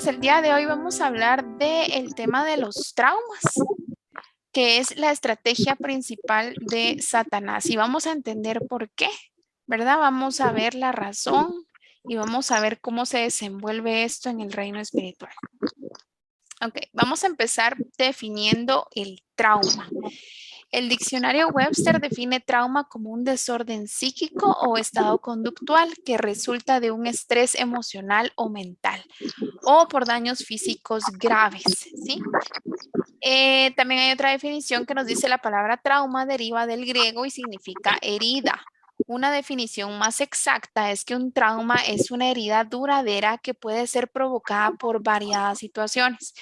Entonces, el día de hoy vamos a hablar del tema de los traumas, que es la estrategia principal de Satanás. Y vamos a entender por qué, ¿verdad? Vamos a ver la razón y vamos a ver cómo se desenvuelve esto en el reino espiritual. Ok, vamos a empezar definiendo el trauma. El diccionario Webster define trauma como un desorden psíquico o estado conductual que resulta de un estrés emocional o mental o por daños físicos graves, ¿sí? También hay otra definición que nos dice la palabra trauma deriva del griego y significa herida. Una definición más exacta es que un trauma es una herida duradera que puede ser provocada por variadas situaciones.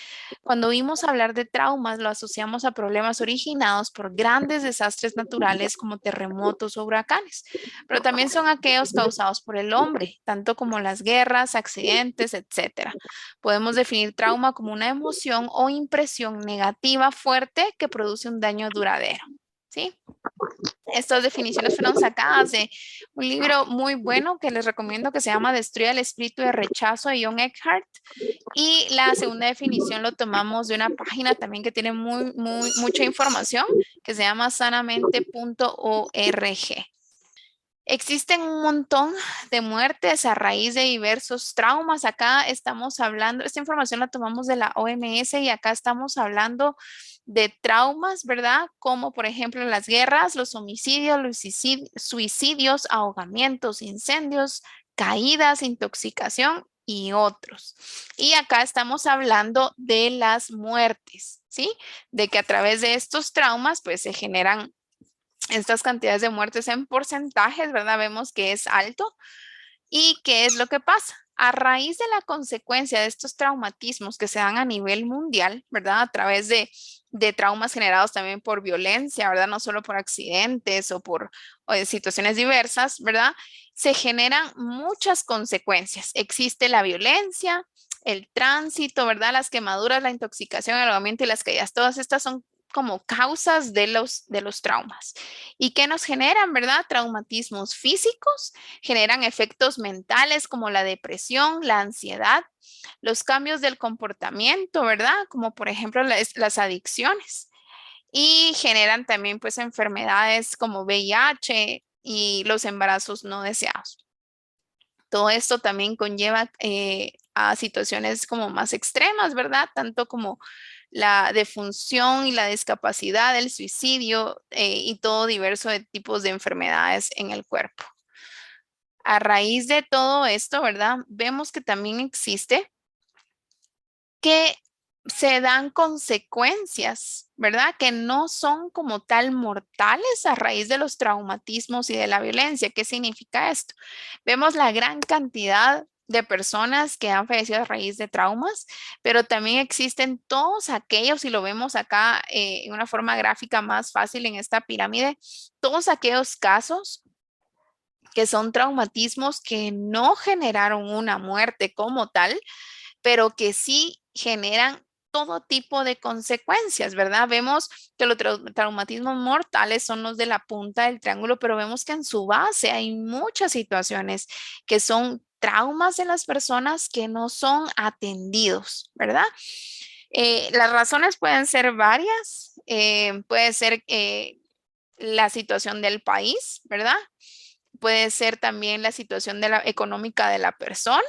Cuando oímos hablar de traumas, lo asociamos a problemas originados por grandes desastres naturales como terremotos o huracanes, pero también son aquellos causados por el hombre, tanto como las guerras, accidentes, etcétera. Podemos definir trauma como una emoción o impresión negativa fuerte que produce un daño duradero, ¿sí? Estas definiciones fueron sacadas de un libro muy bueno que les recomiendo que se llama Destruye el espíritu de rechazo de John Eckhart. Y la segunda definición lo tomamos de una página también que tiene mucha información que se llama sanamente.org. Existen un montón de muertes a raíz de diversos traumas. Acá estamos hablando, esta información la tomamos de la OMS y acá estamos hablando de traumas, ¿verdad? Como por ejemplo las guerras, los homicidios, los suicidios, ahogamientos, incendios, caídas, intoxicación y otros. Y acá estamos hablando de las muertes, ¿sí? De que a través de estos traumas pues se generan estas cantidades de muertes en porcentajes, ¿verdad? Vemos que es alto. ¿Y qué es lo que pasa? A raíz de la consecuencia de estos traumatismos que se dan a nivel mundial, ¿verdad? A través de traumas generados también por violencia, ¿verdad? No solo por accidentes o de situaciones diversas, ¿verdad? Se generan muchas consecuencias. Existe la violencia, el tránsito, ¿verdad? Las quemaduras, la intoxicación, el ahogamiento y las caídas. Todas estas son como causas de los traumas. ¿Y qué nos generan, verdad? Traumatismos físicos, generan efectos mentales como la depresión, la ansiedad, los cambios del comportamiento, ¿verdad? Como por ejemplo las adicciones. Y generan también pues enfermedades como VIH y los embarazos no deseados. Todo esto también conlleva a situaciones como más extremas, ¿verdad? Tanto como la defunción y la discapacidad, el suicidio y todo diverso de tipos de enfermedades en el cuerpo. A raíz de todo esto, ¿verdad? Vemos que también existe que se dan consecuencias, ¿verdad? Que no son como tal mortales a raíz de los traumatismos y de la violencia. ¿Qué significa esto? Vemos la gran cantidad de personas que han fallecido a raíz de traumas, pero también existen todos aquellos, y lo vemos acá en una forma gráfica más fácil en esta pirámide, todos aquellos casos que son traumatismos que no generaron una muerte como tal, pero que sí generan todo tipo de consecuencias, ¿verdad? Vemos que los traumatismos mortales son los de la punta del triángulo, pero vemos que en su base hay muchas situaciones que son traumas de las personas que no son atendidos, ¿verdad? Las razones pueden ser varias, puede ser la situación del país, ¿verdad? Puede ser también la situación económica de la persona.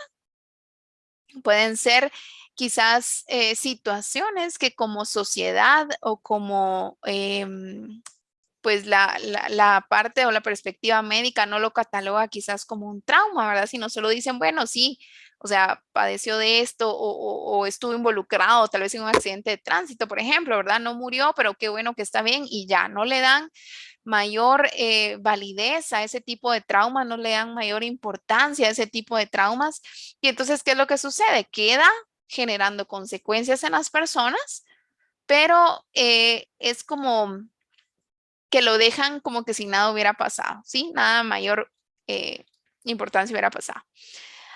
Pueden ser quizás situaciones que como sociedad o como pues la parte o la perspectiva médica no lo cataloga quizás como un trauma, ¿verdad? Sino solo dicen, bueno, sí, o sea, padeció de esto o estuvo involucrado tal vez en un accidente de tránsito, por ejemplo, ¿verdad? No murió, pero qué bueno que está bien y ya, no le dan mayor validez a ese tipo de trauma, no le dan mayor importancia a ese tipo de traumas. Y entonces, ¿qué es lo que sucede? Queda generando consecuencias en las personas, pero es como que lo dejan como que si nada hubiera pasado, ¿sí? Nada mayor eh, importancia hubiera pasado.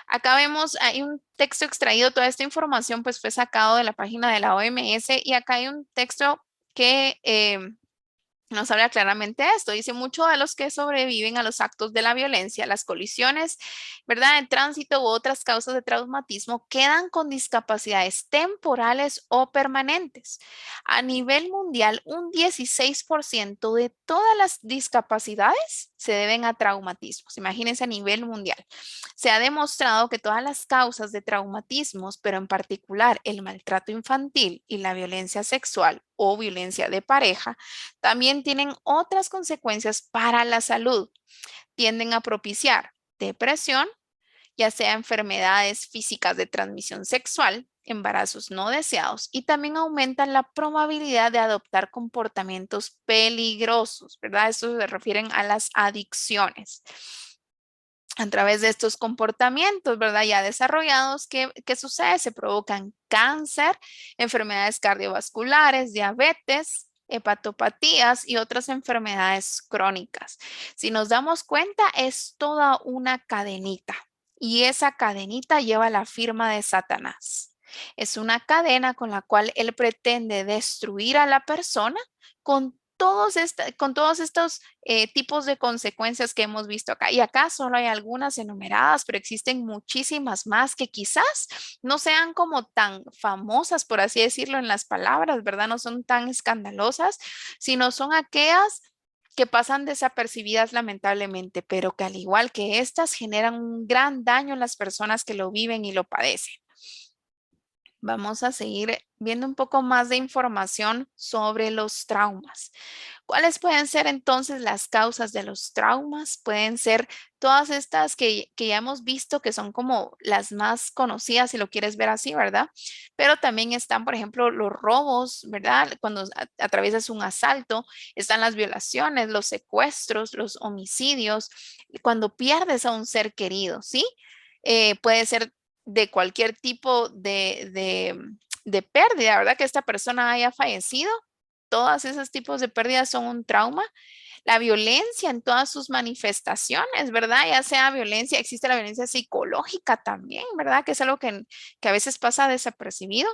Acá vemos, hay un texto extraído, toda esta información pues fue sacado de la página de la OMS y acá hay un texto que Nos habla claramente de esto. Dice, muchos de los que sobreviven a los actos de la violencia, las colisiones, ¿verdad? En tránsito u otras causas de traumatismo, quedan con discapacidades temporales o permanentes. A nivel mundial, un 16% de todas las discapacidades se deben a traumatismos. Imagínense a nivel mundial. Se ha demostrado que todas las causas de traumatismos, pero en particular el maltrato infantil y la violencia sexual o violencia de pareja, también tienen otras consecuencias para la salud. Tienden a propiciar depresión, ya sea enfermedades físicas de transmisión sexual, embarazos no deseados y también aumentan la probabilidad de adoptar comportamientos peligrosos, ¿verdad? Esto se refieren a las adicciones a través de estos comportamientos, ¿verdad? Ya desarrollados, ¿qué sucede? Se provocan cáncer, enfermedades cardiovasculares, diabetes, hepatopatías y otras enfermedades crónicas. Si nos damos cuenta, es toda una cadenita y esa cadenita lleva la firma de Satanás. Es una cadena con la cual él pretende destruir a la persona con todos estos tipos de consecuencias que hemos visto acá. Y acá solo hay algunas enumeradas, pero existen muchísimas más que quizás no sean como tan famosas, por así decirlo, en las palabras, ¿verdad? No son tan escandalosas, sino son aquellas que pasan desapercibidas lamentablemente, pero que al igual que estas generan un gran daño en las personas que lo viven y lo padecen. Vamos a seguir viendo un poco más de información sobre los traumas. ¿Cuáles pueden ser entonces las causas de los traumas? Pueden ser todas estas que ya hemos visto que son como las más conocidas, si lo quieres ver así, ¿verdad? Pero también están, por ejemplo, los robos, ¿verdad? Cuando atraviesas un asalto, están las violaciones, los secuestros, los homicidios, cuando pierdes a un ser querido, ¿sí? Puede ser de cualquier tipo de pérdida, ¿verdad? Que esta persona haya fallecido. Todos esos tipos de pérdidas son un trauma. La violencia en todas sus manifestaciones, ¿verdad? Ya sea violencia, existe la violencia psicológica también, ¿verdad? Que es algo que a veces pasa desapercibido.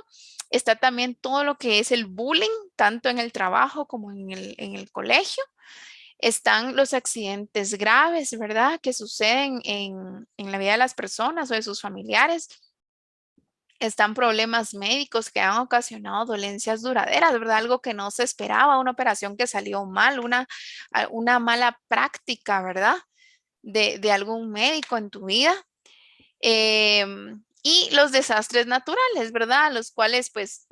Está también todo lo que es el bullying, tanto en el trabajo como en el colegio. Están los accidentes graves, ¿verdad? Que suceden en la vida de las personas o de sus familiares. Están problemas médicos que han ocasionado dolencias duraderas, ¿verdad? Algo que no se esperaba, una operación que salió mal, una mala práctica, ¿verdad? De algún médico en tu vida. Y los desastres naturales, ¿verdad? Los cuales pues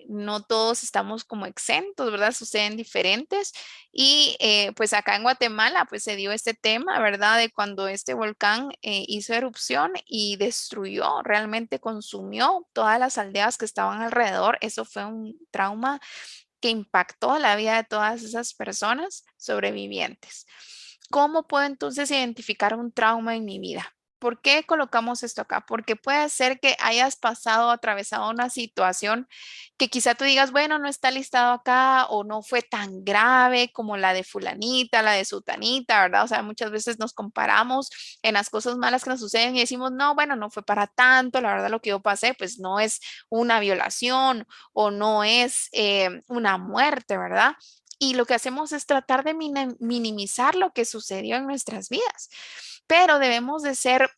no todos estamos como exentos, ¿verdad? Suceden diferentes. Y pues acá en Guatemala pues se dio este tema, ¿verdad? De cuando este volcán hizo erupción y destruyó, realmente consumió todas las aldeas que estaban alrededor. Eso fue un trauma que impactó la vida de todas esas personas sobrevivientes. ¿Cómo puedo entonces identificar un trauma en mi vida? ¿Por qué colocamos esto acá? Porque puede ser que hayas pasado, atravesado una situación que quizá tú digas, bueno, no está listado acá o no fue tan grave como la de fulanita, la de sutanita, ¿verdad? O sea, muchas veces nos comparamos en las cosas malas que nos suceden y decimos, no, bueno, no fue para tanto, la verdad lo que yo pasé, pues no es una violación o no es una muerte, ¿verdad? Y lo que hacemos es tratar de minimizar lo que sucedió en nuestras vidas, pero debemos de ser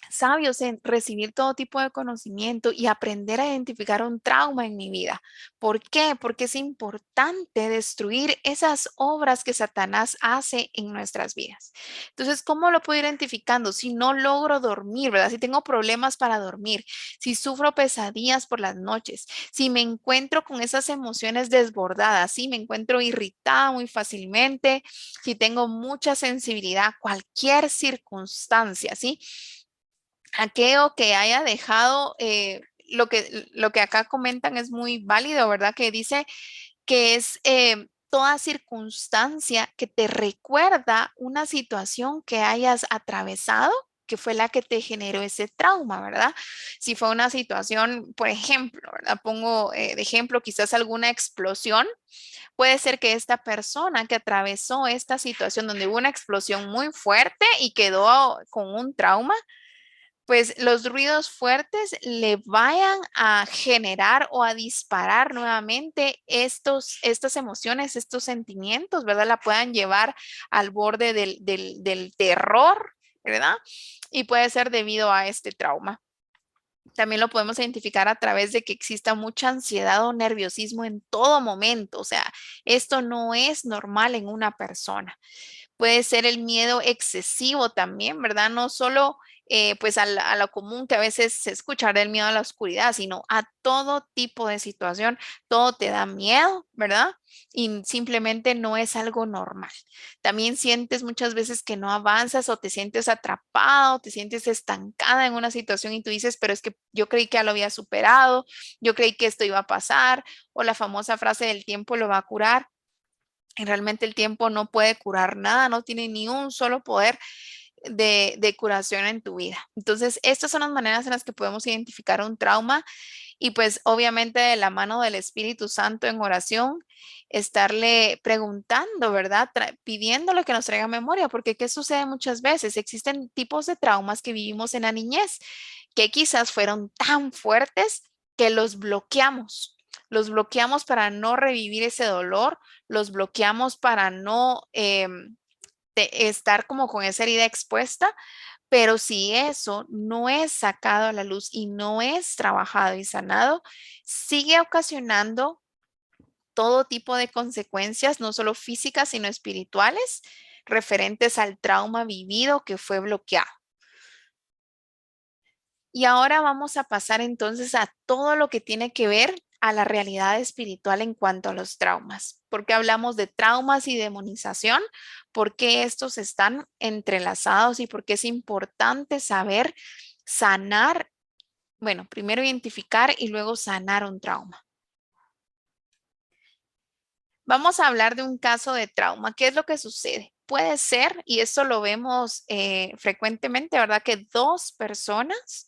sabios en recibir todo tipo de conocimiento y aprender a identificar un trauma en mi vida. ¿Por qué? Porque es importante destruir esas obras que Satanás hace en nuestras vidas. Entonces, ¿cómo lo puedo ir identificando? Si no logro dormir, ¿verdad? Si tengo problemas para dormir, si sufro pesadillas por las noches, si me encuentro con esas emociones desbordadas, si me encuentro irritada muy fácilmente, si tengo mucha sensibilidad a cualquier circunstancia, ¿sí? Aquello que haya dejado, lo que acá comentan es muy válido, ¿verdad? Que dice que es toda circunstancia que te recuerda una situación que hayas atravesado, que fue la que te generó ese trauma, ¿verdad? Si fue una situación, por ejemplo, ¿verdad? Pongo de ejemplo quizás alguna explosión, puede ser que esta persona que atravesó esta situación donde hubo una explosión muy fuerte y quedó con un trauma, pues los ruidos fuertes le vayan a generar o a disparar nuevamente estas emociones, estos sentimientos, ¿verdad? La puedan llevar al borde del terror, ¿verdad? Y puede ser debido a este trauma. También lo podemos identificar a través de que exista mucha ansiedad o nerviosismo en todo momento. O sea, esto no es normal en una persona. Puede ser el miedo excesivo también, ¿verdad? No solo pues a lo común que a veces se escucha del miedo a la oscuridad, sino a todo tipo de situación. Todo te da miedo, ¿verdad? Y simplemente no es algo normal. También sientes muchas veces que no avanzas o te sientes atrapado, te sientes estancada en una situación y tú dices, pero es que yo creí que ya lo había superado, yo creí que esto iba a pasar, o la famosa frase del tiempo lo va a curar. Y realmente el tiempo no puede curar nada, no tiene ni un solo poder de curación en tu vida. Entonces, estas son las maneras en las que podemos identificar un trauma y pues obviamente de la mano del Espíritu Santo en oración, estarle preguntando, ¿verdad? Pidiéndole que nos traiga memoria, porque ¿qué sucede muchas veces? Existen tipos de traumas que vivimos en la niñez que quizás fueron tan fuertes que los bloqueamos. Los bloqueamos para no revivir ese dolor, los bloqueamos para no estar como con esa herida expuesta, pero si eso no es sacado a la luz y no es trabajado y sanado, sigue ocasionando todo tipo de consecuencias, no solo físicas, sino espirituales, referentes al trauma vivido que fue bloqueado. Y ahora vamos a pasar entonces a todo lo que tiene que ver a la realidad espiritual en cuanto a los traumas. ¿Por qué hablamos de traumas y demonización? ¿Por qué estos están entrelazados y por qué es importante saber sanar? Bueno, primero identificar y luego sanar un trauma. Vamos a hablar de un caso de trauma. ¿Qué es lo que sucede? Puede ser, y esto lo vemos frecuentemente, ¿verdad? Que dos personas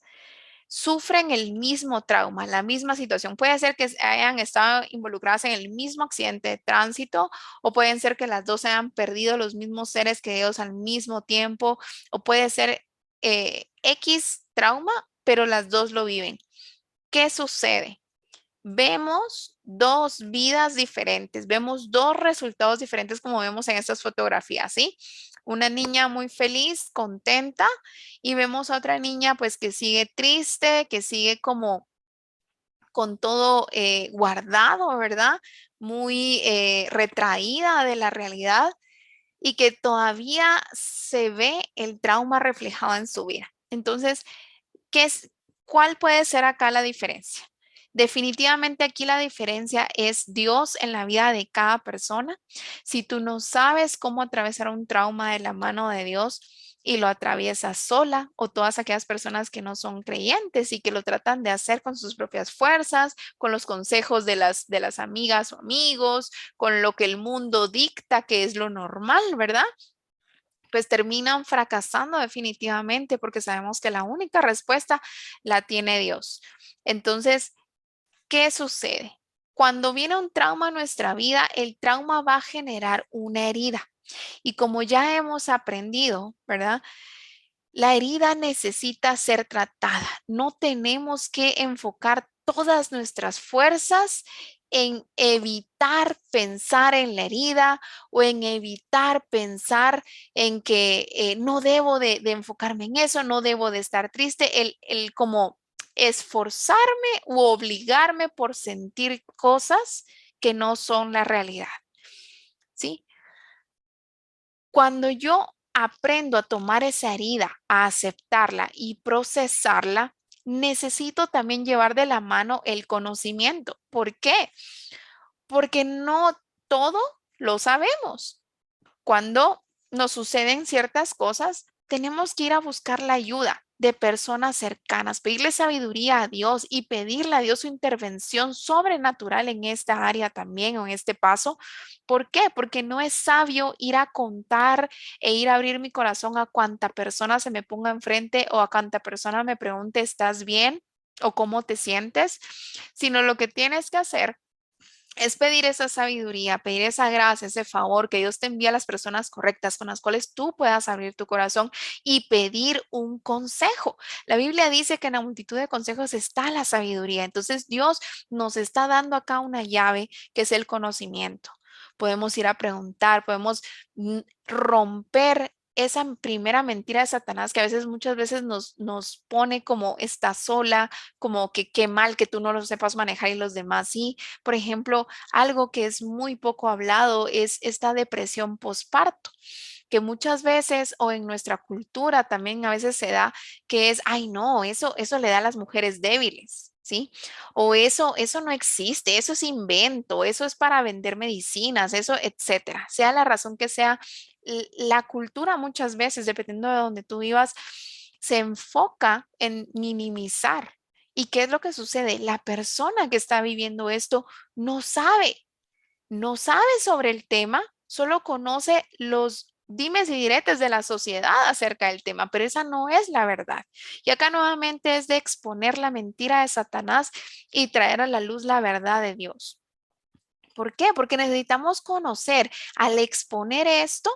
sufren el mismo trauma, la misma situación. Puede ser que hayan estado involucradas en el mismo accidente de tránsito o pueden ser que las dos hayan perdido los mismos seres queridos al mismo tiempo o puede ser X trauma, pero las dos lo viven. ¿Qué sucede? Vemos dos vidas diferentes, vemos dos resultados diferentes como vemos en estas fotografías, ¿sí? Una niña muy feliz, contenta, y vemos a otra niña pues que sigue triste, que sigue como con todo guardado, ¿verdad? Muy retraída de la realidad y que todavía se ve el trauma reflejado en su vida. Entonces, ¿qué es, cuál puede ser acá la diferencia? Definitivamente aquí la diferencia es Dios en la vida de cada persona. Si tú no sabes cómo atravesar un trauma de la mano de Dios y lo atraviesas sola o todas aquellas personas que no son creyentes y que lo tratan de hacer con sus propias fuerzas, con los consejos de las amigas o amigos, con lo que el mundo dicta que es lo normal, ¿verdad? Pues terminan fracasando definitivamente porque sabemos que la única respuesta la tiene Dios. Entonces, ¿qué sucede? Cuando viene un trauma a nuestra vida, el trauma va a generar una herida. Y como ya hemos aprendido, ¿verdad? La herida necesita ser tratada. No tenemos que enfocar todas nuestras fuerzas en evitar pensar en la herida o en evitar pensar en que no debo de enfocarme en eso, no debo de estar triste, el como esforzarme u obligarme por sentir cosas que no son la realidad, ¿sí? Cuando yo aprendo a tomar esa herida, a aceptarla y procesarla, necesito también llevar de la mano el conocimiento. ¿Por qué? Porque no todo lo sabemos. Cuando nos suceden ciertas cosas, tenemos que ir a buscar la ayuda de personas cercanas, pedirle sabiduría a Dios y pedirle a Dios su intervención sobrenatural en esta área también o en este paso. ¿Por qué? Porque no es sabio ir a contar e ir a abrir mi corazón a cuanta persona se me ponga enfrente o a cuanta persona me pregunte, ¿estás bien? ¿O cómo te sientes? Sino lo que tienes que hacer Es pedir esa sabiduría, pedir esa gracia, ese favor, que Dios te envíe a las personas correctas con las cuales tú puedas abrir tu corazón y pedir un consejo. La Biblia dice que en la multitud de consejos está la sabiduría. Entonces Dios nos está dando acá una llave que es el conocimiento. Podemos ir a preguntar, podemos romper esa primera mentira de Satanás que a veces, muchas veces nos pone como está sola, como que qué mal que tú no lo sepas manejar y los demás sí. Por ejemplo, algo que es muy poco hablado es esta depresión postparto, que muchas veces o en nuestra cultura también a veces se da, que es, ay no, eso le da a las mujeres débiles. ¿Sí? O eso no existe, eso es invento, eso es para vender medicinas, eso, etcétera. Sea la razón que sea, la cultura muchas veces, dependiendo de donde tú vivas, se enfoca en minimizar. ¿Y qué es lo que sucede? La persona que está viviendo esto no sabe, no sabe sobre el tema, solo conoce los dimes y diretes de la sociedad acerca del tema, pero esa no es la verdad. Y acá nuevamente es de exponer la mentira de Satanás y traer a la luz la verdad de Dios. ¿Por qué? Porque necesitamos conocer. Al exponer esto,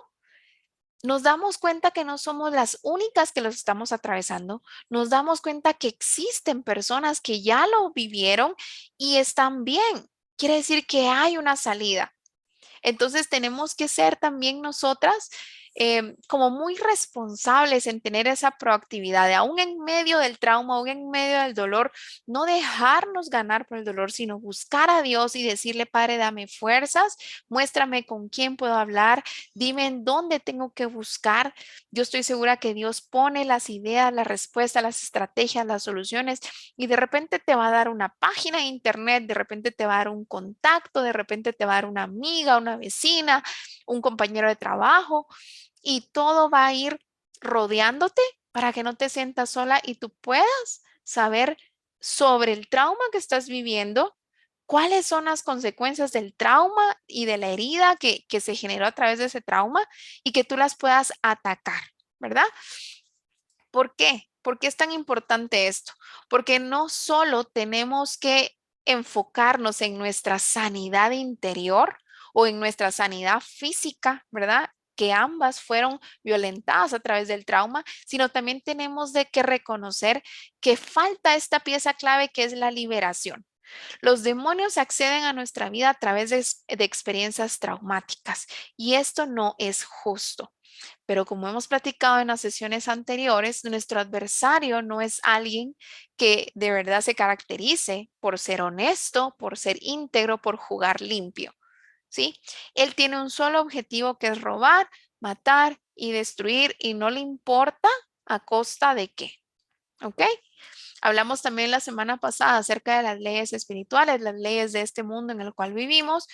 nos damos cuenta que no somos las únicas que los estamos atravesando, nos damos cuenta que existen personas que ya lo vivieron y están bien. Quiere decir que hay una salida. Entonces tenemos que ser también nosotras como muy responsables en tener esa proactividad, de aún en medio del trauma, aún en medio del dolor, no dejarnos ganar por el dolor, sino buscar a Dios y decirle, Padre, dame fuerzas, muéstrame con quién puedo hablar, dime en dónde tengo que buscar. Yo estoy segura que Dios pone las ideas, las respuestas, las estrategias, las soluciones y de repente te va a dar una página de internet, de repente te va a dar un contacto, de repente te va a dar una amiga, una vecina, un compañero de trabajo y todo va a ir rodeándote para que no te sientas sola y tú puedas saber sobre el trauma que estás viviendo, cuáles son las consecuencias del trauma y de la herida que se generó a través de ese trauma y que tú las puedas atacar, ¿verdad? ¿Por qué? ¿Por qué es tan importante esto? Porque no solo tenemos que enfocarnos en nuestra sanidad interior o en nuestra sanidad física, ¿verdad? Que ambas fueron violentadas a través del trauma, sino también tenemos de que reconocer que falta esta pieza clave que es la liberación. Los demonios acceden a nuestra vida a través de experiencias traumáticas y esto no es justo. Pero como hemos platicado en las sesiones anteriores, nuestro adversario no es alguien que de verdad se caracterice por ser honesto, por ser íntegro, por jugar limpio, ¿sí? Él tiene un solo objetivo que es robar, matar y destruir y no le importa a costa de qué, ¿ok? Hablamos también la semana pasada acerca de las leyes espirituales, las leyes de este mundo en el cual vivimos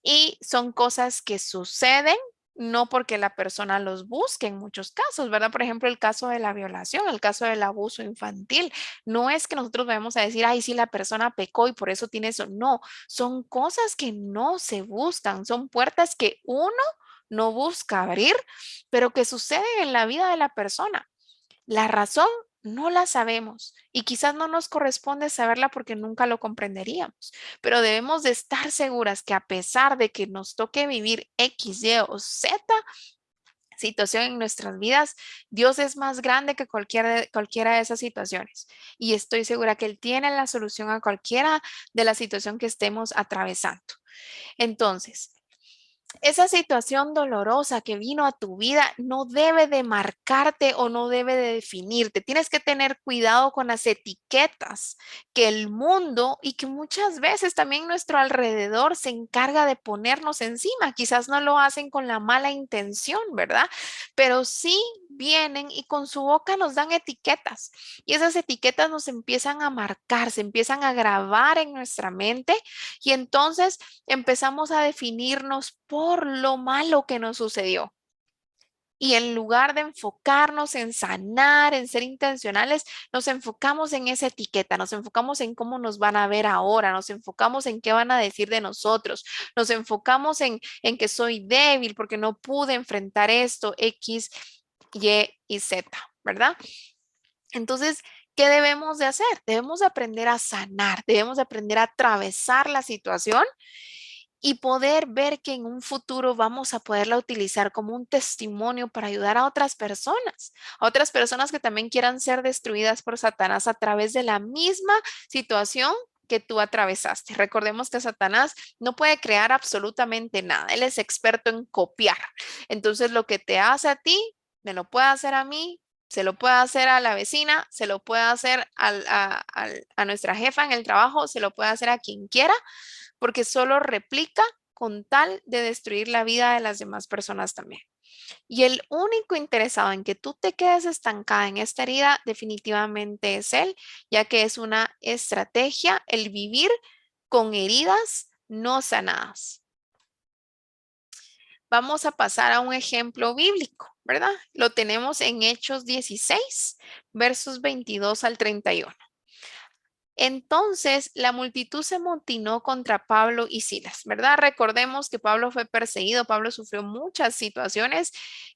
y son cosas que suceden no porque la persona los busque en muchos casos, ¿verdad? Por ejemplo, el caso de la violación, el caso del abuso infantil. No es que nosotros vayamos a decir, ay, sí, la persona pecó y por eso tiene eso. No, son cosas que no se buscan, son puertas que uno no busca abrir, pero que suceden en la vida de la persona. La razón no la sabemos y quizás no nos corresponde saberla porque nunca lo comprenderíamos, pero debemos de estar seguras que a pesar de que nos toque vivir X, Y o Z situación en nuestras vidas, Dios es más grande que cualquiera de esas situaciones y estoy segura que Él tiene la solución a cualquiera de la situación que estemos atravesando. Entonces, esa situación dolorosa que vino a tu vida no debe de marcarte o no debe de definirte. Tienes que tener cuidado con las etiquetas que el mundo y que muchas veces también nuestro alrededor se encarga de ponernos encima. Quizás no lo hacen con la mala intención, ¿verdad? Pero sí vienen y con su boca nos dan etiquetas y esas etiquetas nos empiezan a marcar, se empiezan a grabar en nuestra mente y entonces empezamos a definirnos por lo malo que nos sucedió. Y en lugar de enfocarnos en sanar, en ser intencionales, nos enfocamos en esa etiqueta, nos enfocamos en cómo nos van a ver ahora, nos enfocamos en qué van a decir de nosotros, nos enfocamos en que soy débil porque no pude enfrentar esto, X, Y Z, ¿verdad? Entonces, ¿qué debemos de hacer? Debemos de aprender a sanar, debemos de aprender a atravesar la situación y poder ver que en un futuro vamos a poderla utilizar como un testimonio para ayudar a otras personas que también quieran ser destruidas por Satanás a través de la misma situación que tú atravesaste. Recordemos que Satanás no puede crear absolutamente nada. Él es experto en copiar. Entonces, lo que te hace a ti, me lo puede hacer a mí, se lo puede hacer a la vecina, se lo puede hacer a nuestra jefa en el trabajo, se lo puede hacer a quien quiera, porque solo replica con tal de destruir la vida de las demás personas también. Y el único interesado en que tú te quedes estancada en esta herida definitivamente es él, ya que es una estrategia el vivir con heridas no sanadas. Vamos a pasar a un ejemplo bíblico, ¿verdad? Lo tenemos en Hechos 16, versos 22 al 31. Entonces la multitud se amotinó contra Pablo y Silas, ¿verdad? Recordemos que Pablo fue perseguido, Pablo sufrió muchas situaciones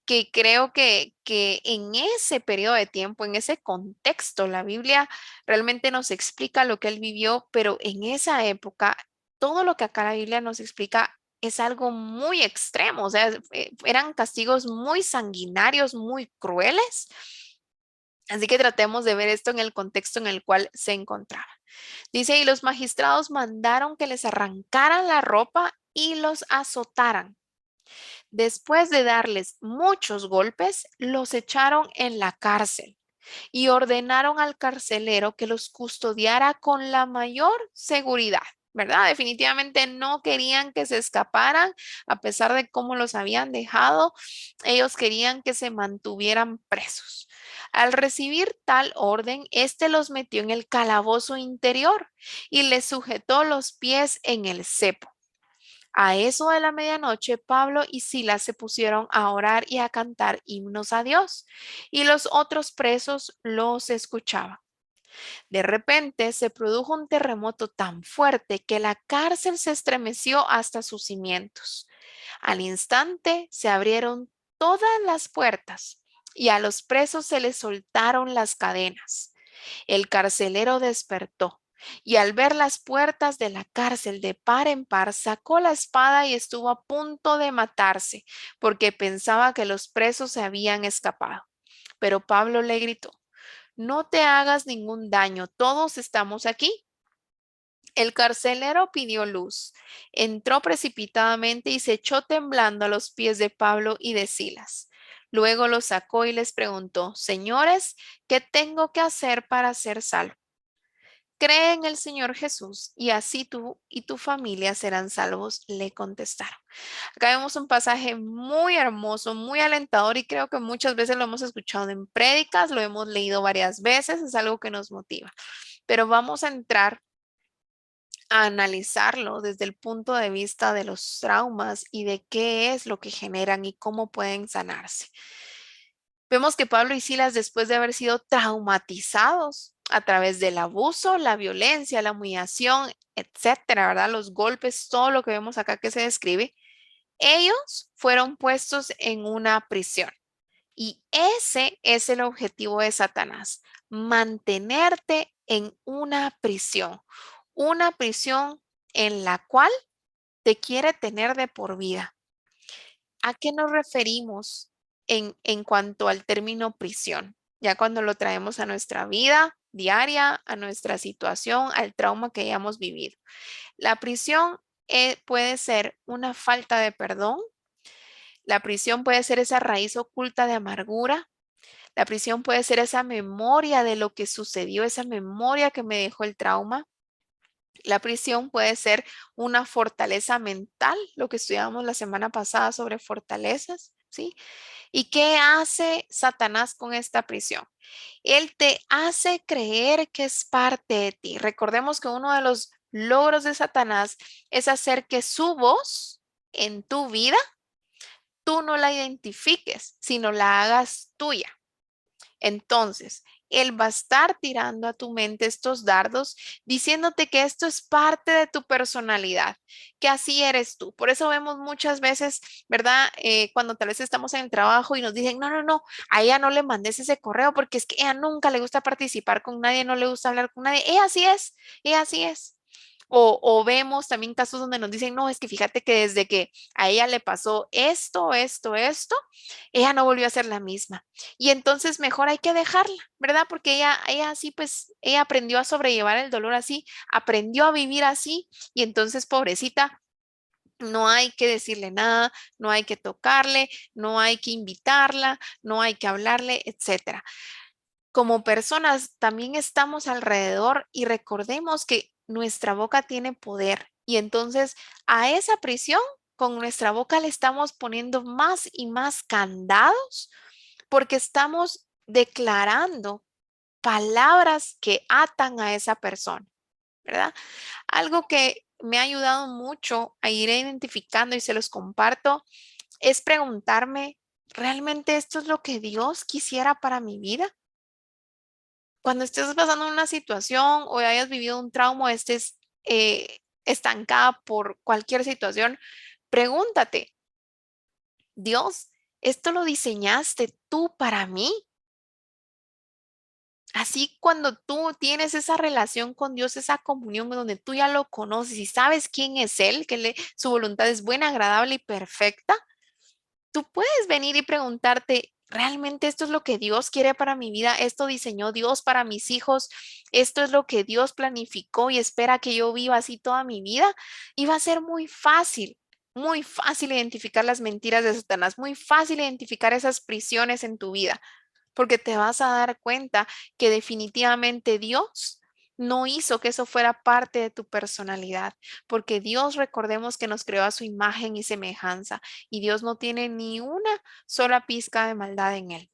que creo que en ese periodo de tiempo, en ese contexto, la Biblia realmente nos explica lo que él vivió, pero en esa época, todo lo que acá la Biblia nos explica es algo muy extremo, o sea, eran castigos muy sanguinarios, muy crueles. Así que tratemos de ver esto en el contexto en el cual se encontraba. Dice, y los magistrados mandaron que les arrancaran la ropa y los azotaran. Después de darles muchos golpes, los echaron en la cárcel y ordenaron al carcelero que los custodiara con la mayor seguridad. ¿Verdad? Definitivamente no querían que se escaparan, a pesar de cómo los habían dejado, ellos querían que se mantuvieran presos. Al recibir tal orden, éste los metió en el calabozo interior y les sujetó los pies en el cepo. A eso de la medianoche, Pablo y Silas se pusieron a orar y a cantar himnos a Dios, y los otros presos los escuchaban. De repente se produjo un terremoto tan fuerte que la cárcel se estremeció hasta sus cimientos. Al instante se abrieron todas las puertas y a los presos se les soltaron las cadenas. El carcelero despertó y al ver las puertas de la cárcel de par en par, sacó la espada y estuvo a punto de matarse porque pensaba que los presos se habían escapado. Pero Pablo le gritó, no te hagas ningún daño, todos estamos aquí. El carcelero pidió luz, entró precipitadamente y se echó temblando a los pies de Pablo y de Silas. Luego los sacó y les preguntó, señores, ¿qué tengo que hacer para ser salvo? Cree en el Señor Jesús y así tú y tu familia serán salvos, le contestaron. Acá vemos un pasaje muy hermoso, muy alentador y creo que muchas veces lo hemos escuchado en prédicas, lo hemos leído varias veces, es algo que nos motiva. Pero vamos a entrar a analizarlo desde el punto de vista de los traumas y de qué es lo que generan y cómo pueden sanarse. Vemos que Pablo y Silas, después de haber sido traumatizados a través del abuso, la violencia, la humillación, etcétera, ¿verdad? Los golpes, todo lo que vemos acá que se describe, ellos fueron puestos en una prisión. Y ese es el objetivo de Satanás, mantenerte en una prisión en la cual te quiere tener de por vida. ¿A qué nos referimos en cuanto al término prisión? Ya cuando lo traemos a nuestra vida diaria, a nuestra situación, al trauma que hayamos vivido. La prisión puede ser una falta de perdón. La prisión puede ser esa raíz oculta de amargura. La prisión puede ser esa memoria de lo que sucedió, esa memoria que me dejó el trauma. La prisión puede ser una fortaleza mental, lo que estudiamos la semana pasada sobre fortalezas, ¿sí? ¿Y qué hace Satanás con esta prisión? Él te hace creer que es parte de ti. Recordemos que uno de los logros de Satanás es hacer que su voz en tu vida, tú no la identifiques, sino la hagas tuya. Entonces, él va a estar tirando a tu mente estos dardos, diciéndote que esto es parte de tu personalidad, que así eres tú. Por eso vemos muchas veces, ¿verdad? Cuando tal vez estamos en el trabajo y nos dicen, no, no, no, a ella no le mandes ese correo porque es que a ella nunca le gusta participar con nadie, no le gusta hablar con nadie. Ella así es, ella así es. O vemos también casos donde nos dicen, no, es que fíjate que desde que a ella le pasó esto, ella no volvió a ser la misma. Y entonces mejor hay que dejarla, ¿verdad? Porque ella así, pues, ella aprendió a sobrellevar el dolor así, aprendió a vivir así, y entonces, pobrecita, no hay que decirle nada, no hay que tocarle, no hay que invitarla, no hay que hablarle, etcétera. Como personas también estamos alrededor y recordemos que nuestra boca tiene poder y entonces a esa prisión con nuestra boca le estamos poniendo más y más candados porque estamos declarando palabras que atan a esa persona, ¿verdad? Algo que me ha ayudado mucho a ir identificando y se los comparto es preguntarme, ¿realmente esto es lo que Dios quisiera para mi vida? Cuando estés pasando una situación o hayas vivido un trauma o estés estancada por cualquier situación, pregúntate, Dios, ¿esto lo diseñaste tú para mí? Así cuando tú tienes esa relación con Dios, esa comunión donde tú ya lo conoces y sabes quién es Él, su voluntad es buena, agradable y perfecta, tú puedes venir y preguntarte, ¿realmente esto es lo que Dios quiere para mi vida? ¿Esto diseñó Dios para mis hijos? ¿Esto es lo que Dios planificó y espera que yo viva así toda mi vida? Y va a ser muy fácil identificar las mentiras de Satanás, muy fácil identificar esas prisiones en tu vida, porque te vas a dar cuenta que definitivamente Dios no hizo que eso fuera parte de tu personalidad, porque Dios, recordemos que nos creó a su imagen y semejanza, y Dios no tiene ni una sola pizca de maldad en él.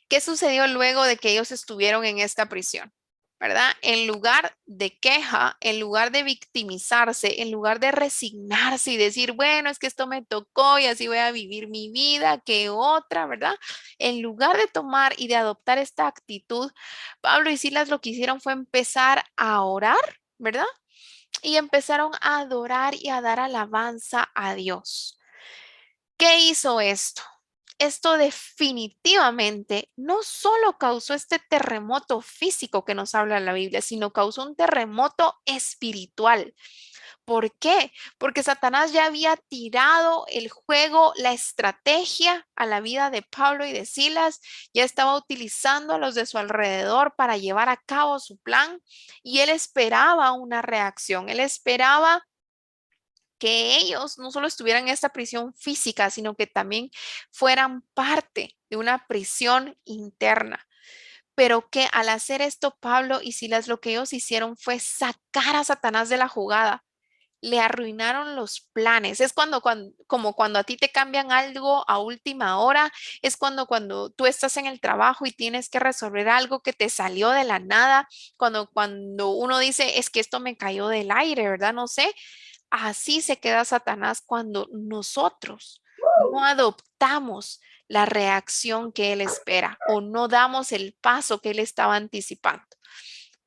¿Qué sucedió luego de que ellos estuvieron en esta prisión? ¿Verdad? En lugar de queja, en lugar de victimizarse, en lugar de resignarse y decir, bueno, es que esto me tocó y así voy a vivir mi vida, que otra, ¿verdad? En lugar de tomar y de adoptar esta actitud, Pablo y Silas lo que hicieron fue empezar a orar, ¿verdad? Y empezaron a adorar y a dar alabanza a Dios. ¿Qué hizo esto? Esto definitivamente no solo causó este terremoto físico que nos habla la Biblia, sino causó un terremoto espiritual. ¿Por qué? Porque Satanás ya había tirado el juego, la estrategia a la vida de Pablo y de Silas, ya estaba utilizando a los de su alrededor para llevar a cabo su plan y él esperaba una reacción, él esperaba que ellos no solo estuvieran en esta prisión física, sino que también fueran parte de una prisión interna. Pero que al hacer esto, Pablo y Silas lo que ellos hicieron fue sacar a Satanás de la jugada. Le arruinaron los planes. Es como cuando a ti te cambian algo a última hora, es cuando tú estás en el trabajo y tienes que resolver algo que te salió de la nada, cuando uno dice, es que esto me cayó del aire, ¿verdad? No sé. Así se queda Satanás cuando nosotros no adoptamos la reacción que él espera o no damos el paso que él estaba anticipando.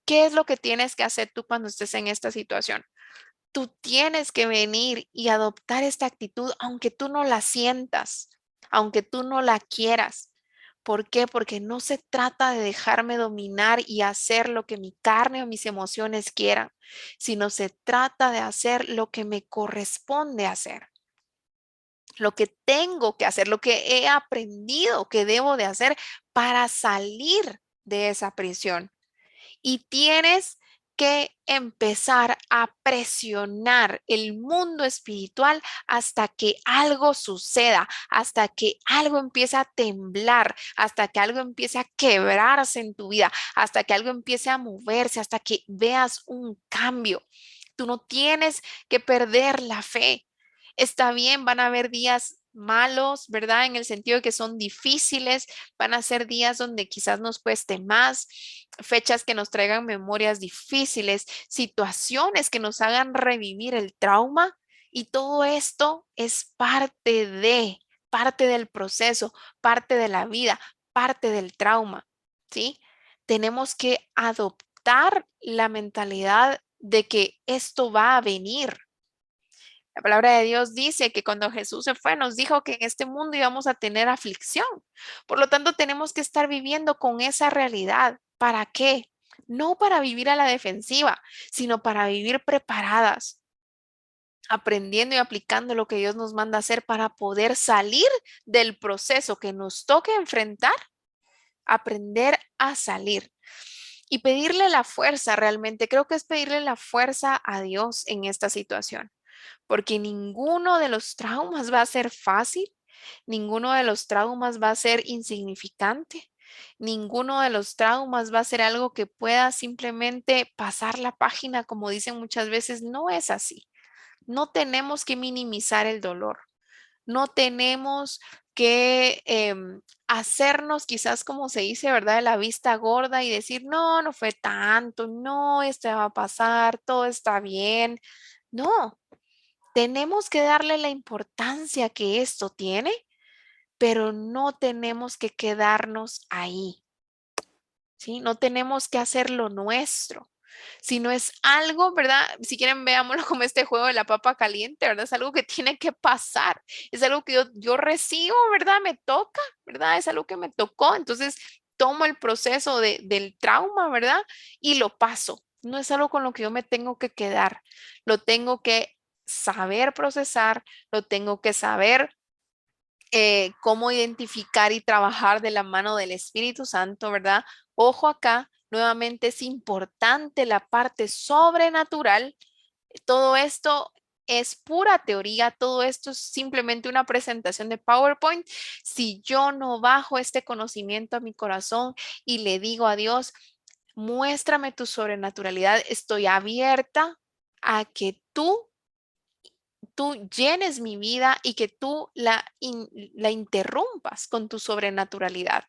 ¿Qué es lo que tienes que hacer tú cuando estés en esta situación? Tú tienes que venir y adoptar esta actitud aunque tú no la sientas, aunque tú no la quieras. ¿Por qué? Porque no se trata de dejarme dominar y hacer lo que mi carne o mis emociones quieran, sino se trata de hacer lo que me corresponde hacer, lo que tengo que hacer, lo que he aprendido que debo de hacer para salir de esa prisión. Y tienes que empezar a presionar el mundo espiritual hasta que algo suceda, hasta que algo empiece a temblar, hasta que algo empiece a quebrarse en tu vida, hasta que algo empiece a moverse, hasta que veas un cambio. Tú no tienes que perder la fe. Está bien, van a haber días malos, ¿verdad? En el sentido de que son difíciles, van a ser días donde quizás nos cueste más, fechas que nos traigan memorias difíciles, situaciones que nos hagan revivir el trauma y todo esto es parte del proceso, parte de la vida, parte del trauma, ¿sí? Tenemos que adoptar la mentalidad de que esto va a venir. La palabra de Dios dice que cuando Jesús se fue, nos dijo que en este mundo íbamos a tener aflicción. Por lo tanto, tenemos que estar viviendo con esa realidad. ¿Para qué? no para vivir a la defensiva, sino para vivir preparadas, aprendiendo y aplicando lo que Dios nos manda hacer para poder salir del proceso que nos toque enfrentar, aprender a salir. Y pedirle la fuerza, realmente creo que es pedirle la fuerza a Dios en esta situación, porque ninguno de los traumas va a ser fácil, ninguno de los traumas va a ser insignificante, ninguno de los traumas va a ser algo que pueda simplemente pasar la página, como dicen muchas veces, no es así. No tenemos que minimizar el dolor. No tenemos que hacernos quizás como se dice, ¿verdad? De la vista gorda y decir, no, no fue tanto, no, esto va a pasar, todo está bien. No, tenemos que darle la importancia que esto tiene, pero no tenemos que quedarnos ahí, ¿sí? No tenemos que hacer lo nuestro. Si no es algo, ¿verdad? Si quieren, veámoslo como este juego de la papa caliente, ¿verdad? Es algo que tiene que pasar, es algo que yo recibo, ¿verdad? Me toca, ¿verdad? Es algo que me tocó, entonces tomo el proceso del trauma, ¿verdad? Y lo paso. No es algo con lo que yo me tengo que quedar, lo tengo que saber procesar, lo tengo que saber cómo identificar y trabajar de la mano del Espíritu Santo, ¿verdad? Ojo acá, nuevamente es importante la parte sobrenatural. Todo esto es pura teoría, todo esto es simplemente una presentación de PowerPoint. Si yo no bajo este conocimiento a mi corazón y le digo a Dios, muéstrame tu sobrenaturalidad, estoy abierta a que tú llenes mi vida y que tú la interrumpas con tu sobrenaturalidad.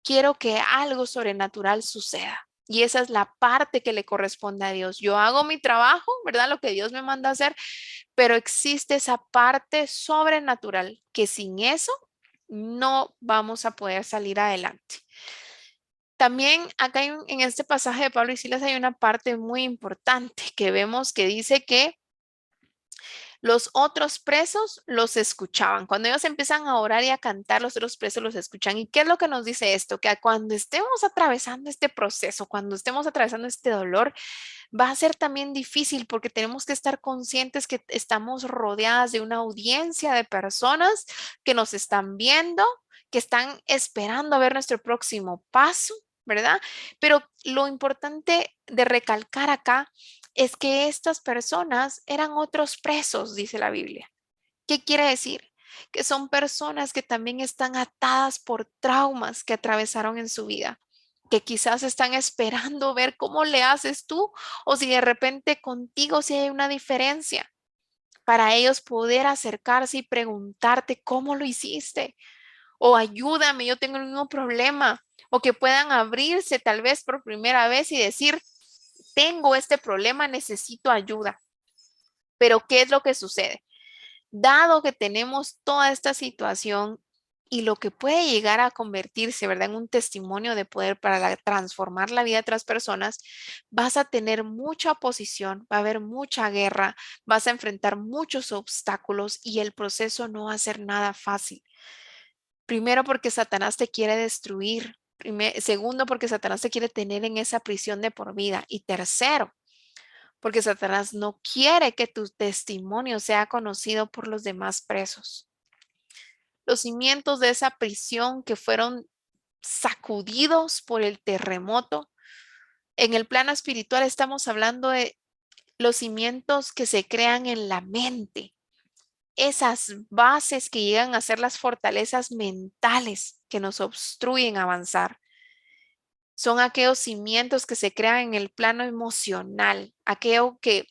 Quiero que algo sobrenatural suceda. Y esa es la parte que le corresponde a Dios. Yo hago mi trabajo, ¿verdad? Lo que Dios me manda a hacer, pero existe esa parte sobrenatural que sin eso no vamos a poder salir adelante. También acá en este pasaje de Pablo y Silas hay una parte muy importante que vemos que dice que los otros presos los escuchaban. Cuando ellos empiezan a orar y a cantar, los otros presos los escuchan. ¿Y qué es lo que nos dice esto? Que cuando estemos atravesando este proceso, cuando estemos atravesando este dolor, va a ser también difícil porque tenemos que estar conscientes que estamos rodeadas de una audiencia de personas que nos están viendo, que están esperando a ver nuestro próximo paso, ¿verdad? Pero lo importante de recalcar acá es que estas personas eran otros presos, dice la Biblia. ¿Qué quiere decir? Que son personas que también están atadas por traumas que atravesaron en su vida, que quizás están esperando ver cómo le haces tú o si de repente contigo si hay una diferencia para ellos poder acercarse y preguntarte cómo lo hiciste o ayúdame, yo tengo el mismo problema o que puedan abrirse tal vez por primera vez y decir, tengo este problema, necesito ayuda. Pero ¿qué es lo que sucede? Dado que tenemos toda esta situación y lo que puede llegar a convertirse, ¿verdad?, en un testimonio de poder para transformar la vida de otras personas, vas a tener mucha oposición, va a haber mucha guerra, vas a enfrentar muchos obstáculos y el proceso no va a ser nada fácil. Primero porque Satanás te quiere destruir. Segundo porque Satanás te quiere tener en esa prisión de por vida. Y tercero, porque Satanás no quiere que tu testimonio sea conocido por los demás presos. Los cimientos de esa prisión que fueron sacudidos por el terremoto. En el plano espiritual estamos hablando de los cimientos que se crean en la mente, esas bases que llegan a ser las fortalezas mentales que nos obstruyen avanzar. Son aquellos cimientos que se crean en el plano emocional, aquello que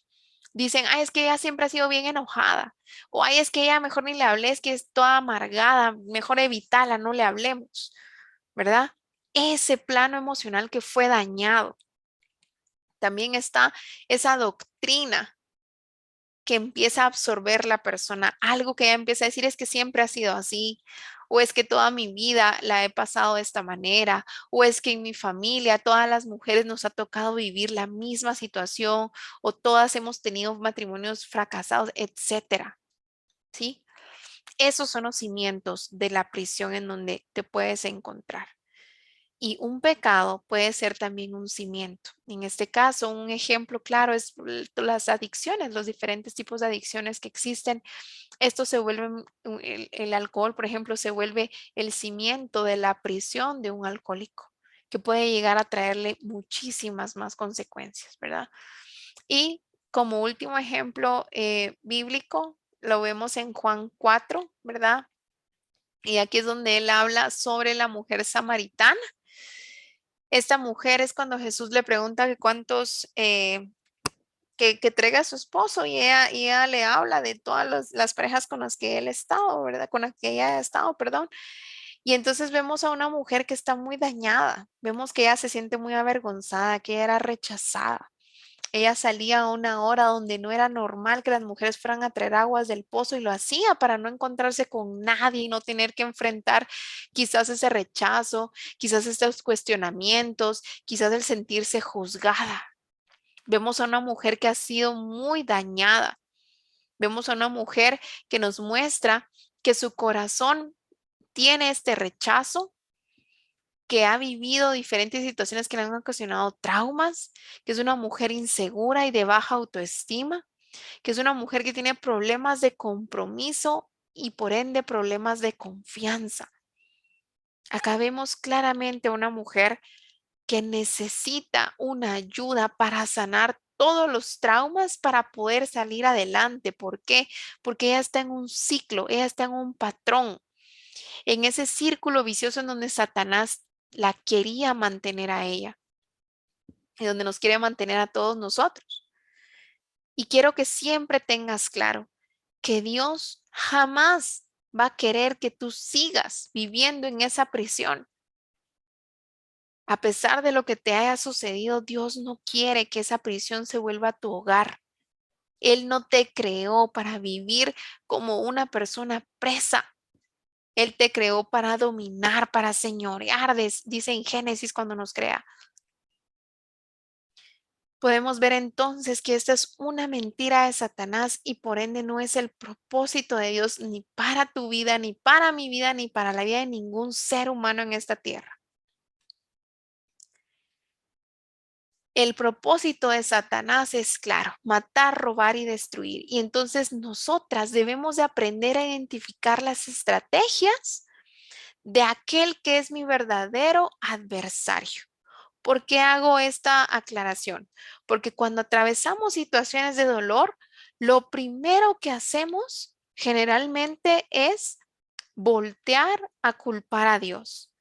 dicen, ay, es que ella siempre ha sido bien enojada, o ay, es que ella mejor ni le hablé, es que es toda amargada, mejor evitarla, no le hablemos, ¿verdad? Ese plano emocional que fue dañado. También está esa doctrina que empieza a absorber la persona, algo que ella empieza a decir es que siempre ha sido así, o es que toda mi vida la he pasado de esta manera, o es que en mi familia todas las mujeres nos ha tocado vivir la misma situación, o todas hemos tenido matrimonios fracasados, etcétera, ¿sí? Esos son los cimientos de la prisión en donde te puedes encontrar. Y un pecado puede ser también un cimiento. En este caso, un ejemplo claro es las adicciones, los diferentes tipos de adicciones que existen. Esto se vuelve, el alcohol, por ejemplo, se vuelve el cimiento de la prisión de un alcohólico, que puede llegar a traerle muchísimas más consecuencias, ¿verdad? Y como último ejemplo bíblico, lo vemos en Juan 4, ¿verdad? Y aquí es donde él habla sobre la mujer samaritana. Esta mujer es cuando Jesús le pregunta que cuántos, que traiga a su esposo y ella le habla de todas las parejas con las que él ha estado, ¿verdad? Con las que ella ha estado, perdón. Y entonces vemos a una mujer que está muy dañada, vemos que ella se siente muy avergonzada, que ella era rechazada. Ella salía a una hora donde no era normal que las mujeres fueran a traer aguas del pozo y lo hacía para no encontrarse con nadie y no tener que enfrentar quizás ese rechazo, quizás estos cuestionamientos, quizás el sentirse juzgada. Vemos a una mujer que ha sido muy dañada. Vemos a una mujer que nos muestra que su corazón tiene este rechazo, que ha vivido diferentes situaciones que le han ocasionado traumas, que es una mujer insegura y de baja autoestima, que es una mujer que tiene problemas de compromiso y por ende problemas de confianza. Acá vemos claramente a una mujer que necesita una ayuda para sanar todos los traumas para poder salir adelante. ¿Por qué? Porque ella está en un ciclo, ella está en un patrón, en ese círculo vicioso en donde Satanás la quería mantener a ella y donde nos quiere mantener a todos nosotros. Y quiero que siempre tengas claro que Dios jamás va a querer que tú sigas viviendo en esa prisión. A pesar de lo que te haya sucedido, Dios no quiere que esa prisión se vuelva tu hogar. Él no te creó para vivir como una persona presa. Él te creó para dominar, para señorear, dice en Génesis cuando nos crea. Podemos ver entonces que esta es una mentira de Satanás y por ende no es el propósito de Dios ni para tu vida, ni para mi vida, ni para la vida de ningún ser humano en esta tierra. El propósito de Satanás es claro, matar, robar y destruir. Y entonces nosotras debemos de aprender a identificar las estrategias de aquel que es mi verdadero adversario. ¿Por qué hago esta aclaración? Porque cuando atravesamos situaciones de dolor, lo primero que hacemos generalmente es voltear a culpar a Dios.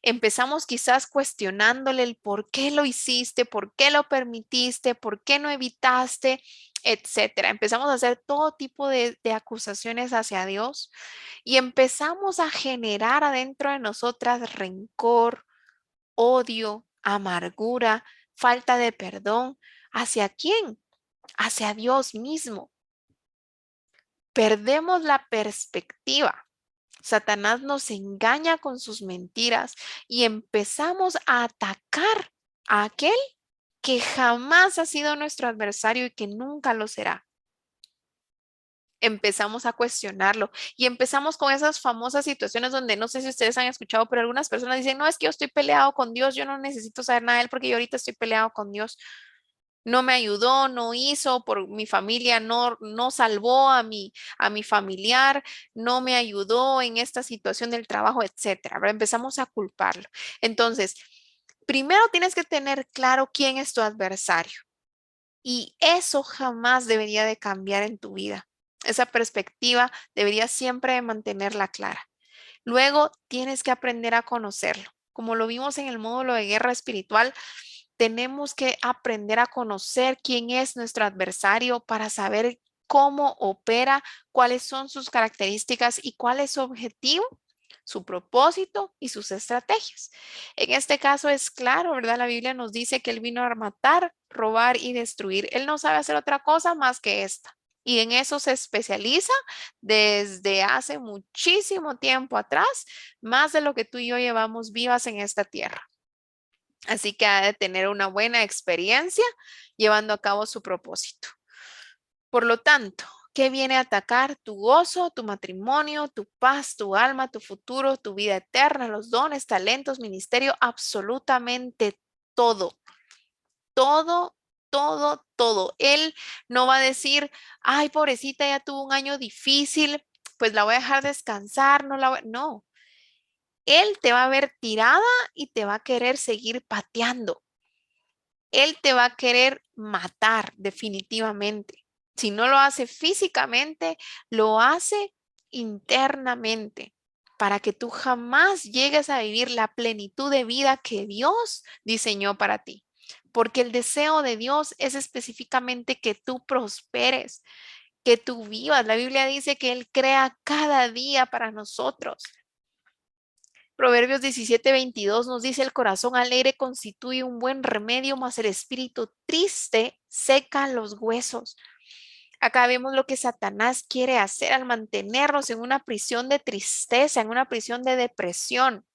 Empezamos quizás cuestionándole el por qué lo hiciste, por qué lo permitiste, por qué no evitaste, etcétera. Empezamos a hacer todo tipo de acusaciones hacia Dios y empezamos a generar adentro de nosotras rencor, odio, amargura, falta de perdón. ¿Hacia quién? Hacia Dios mismo. Perdemos la perspectiva. Satanás nos engaña con sus mentiras y empezamos a atacar a aquel que jamás ha sido nuestro adversario y que nunca lo será. Empezamos a cuestionarlo y empezamos con esas famosas situaciones donde no sé si ustedes han escuchado, pero algunas personas dicen, no, es que yo estoy peleado con Dios, yo no necesito saber nada de él porque yo ahorita estoy peleado con Dios. No me ayudó, no hizo por mi familia, no salvó a mi familiar, no me ayudó en esta situación del trabajo, etcétera. ¿Verdad? Empezamos a culparlo. Entonces, primero tienes que tener claro quién es tu adversario y eso jamás debería de cambiar en tu vida. Esa perspectiva debería siempre de mantenerla clara. Luego tienes que aprender a conocerlo. Como lo vimos en el módulo de guerra espiritual, tenemos que aprender a conocer quién es nuestro adversario para saber cómo opera, cuáles son sus características y cuál es su objetivo, su propósito y sus estrategias. En este caso es claro, ¿verdad? La Biblia nos dice que Él vino a matar, robar y destruir. Él no sabe hacer otra cosa más que esta. Y en eso se especializa desde hace muchísimo tiempo atrás, más de lo que tú y yo llevamos vivas en esta tierra. Así que ha de tener una buena experiencia llevando a cabo su propósito. Por lo tanto, ¿Qué viene a atacar? Tu gozo, tu matrimonio, tu paz, tu alma, tu futuro, tu vida eterna, los dones, talentos, ministerio, absolutamente todo, todo, todo, todo. Él no va a decir, ay, pobrecita, ya tuvo un año difícil, pues la voy a dejar descansar, no. Él te va a ver tirada y te va a querer seguir pateando. Él te va a querer matar definitivamente. Si no lo hace físicamente, lo hace internamente para que tú jamás llegues a vivir la plenitud de vida que Dios diseñó para ti. Porque el deseo de Dios es específicamente que tú prosperes, que tú vivas. La Biblia dice que Él crea cada día para nosotros. Proverbios 17:22 nos dice, el corazón alegre constituye un buen remedio, mas el espíritu triste seca los huesos. Acá vemos lo que Satanás quiere hacer al mantenernos en una prisión de tristeza, en una prisión de depresión.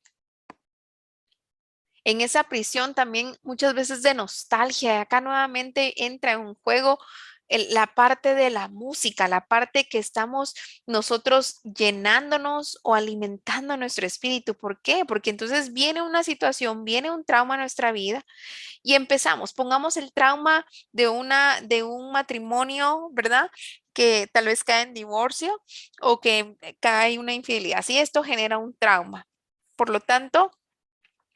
En esa prisión también muchas veces de nostalgia. Acá nuevamente entra en juego la parte de la música, la parte que estamos nosotros llenándonos o alimentando nuestro espíritu. ¿Por qué? Porque entonces viene una situación, viene un trauma a nuestra vida y empezamos. Pongamos el trauma de un matrimonio, ¿verdad? Que tal vez cae en divorcio o que cae en una infidelidad. Si esto genera un trauma. Por lo tanto,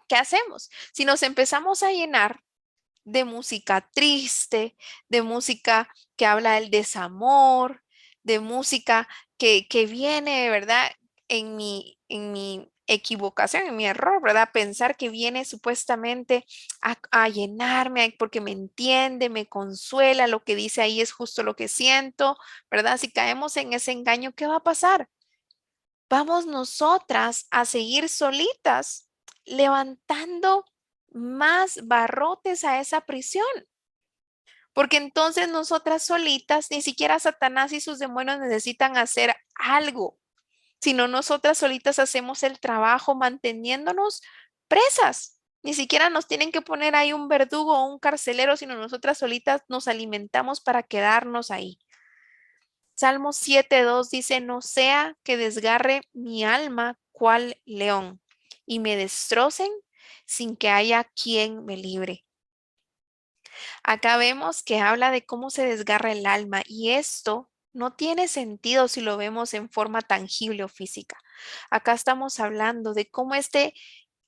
¿qué hacemos? Si nos empezamos a llenar de música triste, de música que habla del desamor, de música que viene, ¿verdad? En mi equivocación, en mi error, ¿verdad? Pensar que viene supuestamente a llenarme porque me entiende, me consuela, lo que dice ahí es justo lo que siento, ¿verdad? Si caemos en ese engaño, ¿qué va a pasar? Vamos nosotras a seguir solitas, levantando más barrotes a esa prisión. Porque entonces nosotras solitas, ni siquiera Satanás y sus demonios necesitan hacer algo, sino nosotras solitas hacemos el trabajo manteniéndonos presas. Ni siquiera nos tienen que poner ahí un verdugo o un carcelero, sino nosotras solitas nos alimentamos para quedarnos ahí. Salmo 7:2 dice, no sea que desgarre mi alma cual león y me destrocen sin que haya quien me libre. Acá vemos que habla de cómo se desgarra el alma y esto no tiene sentido si lo vemos en forma tangible o física. Acá estamos hablando de cómo este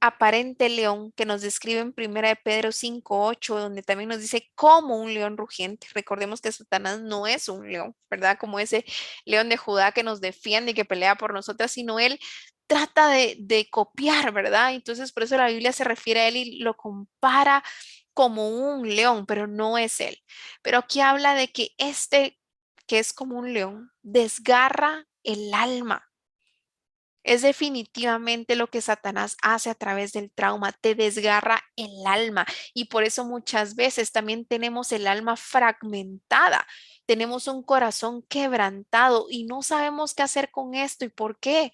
aparente león que nos describe en Primera de Pedro 5:8, donde también nos dice como un león rugiente. Recordemos que Satanás no es un león, ¿verdad? Como ese león de Judá que nos defiende y que pelea por nosotras, sino él trata de copiar, ¿verdad? Entonces por eso la Biblia se refiere a él y lo compara como un león, pero no es él. Pero aquí habla de que este, que es como un león, desgarra el alma. Es definitivamente lo que Satanás hace a través del trauma, te desgarra el alma y por eso muchas veces también tenemos el alma fragmentada, tenemos un corazón quebrantado y no sabemos qué hacer con esto. ¿Y por qué?